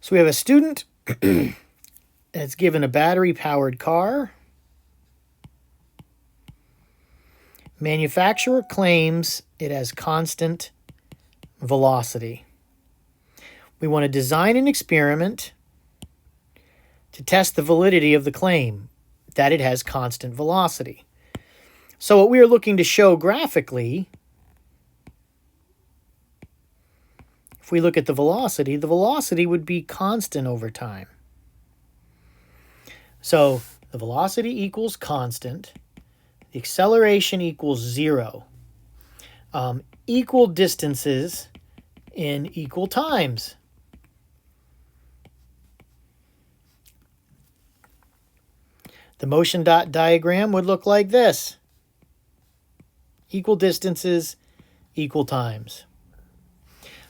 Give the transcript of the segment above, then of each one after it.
So we have a student that's given a battery-powered car. Manufacturer claims it has constant velocity. We want to design an experiment to test the validity of the claim that it has constant velocity. So what we are looking to show graphically, if we look at the velocity would be constant over time. So the velocity equals constant. The acceleration equals 0. Equal distances in equal times. The motion dot diagram would look like this. Equal distances, equal times.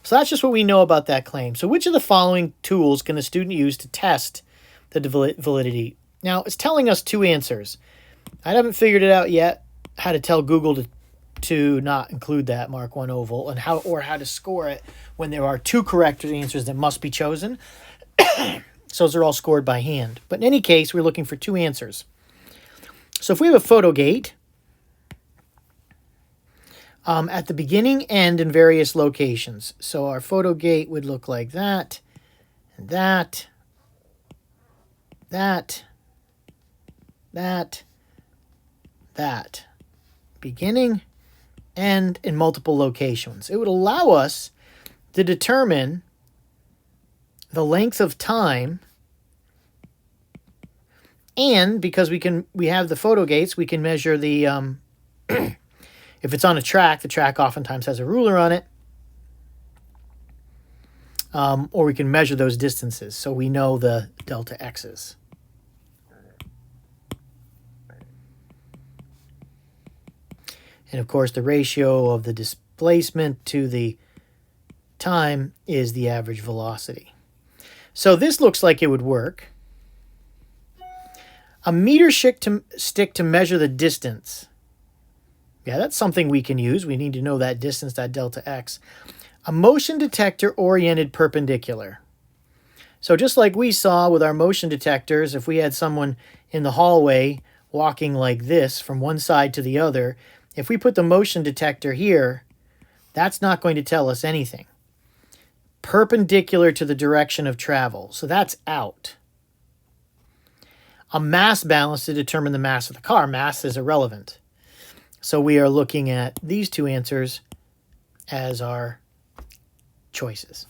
So that's just what we know about that claim. So which of the following tools can the student use to test the validity? Now, it's telling us two answers. I haven't figured it out yet how to tell Google to not include that Mark 1 oval and how to score it when there are two correct answers that must be chosen. So those are all scored by hand. But in any case, we're looking for two answers. So if we have a photo gate at the beginning, end, and various locations. So our photo gate would look like that, and that, that, that, that. Beginning, end, in multiple locations. It would allow us to determine the length of time, and because we have the photo gates, we can measure the if it's on a track, the track oftentimes has a ruler on it, or we can measure those distances so we know the delta x's. And of course, the ratio of the displacement to the time is the average velocity. So this looks like it would work. A meter stick to measure the distance. Yeah, that's something we can use. We need to know that distance, that delta x. A motion detector oriented perpendicular. So just like we saw with our motion detectors, if we had someone in the hallway walking like this from one side to the other, if we put the motion detector here, that's not going to tell us anything. Perpendicular to the direction of travel. So that's out. A mass balance to determine the mass of the car. Mass is irrelevant. So we are looking at these two answers as our choices.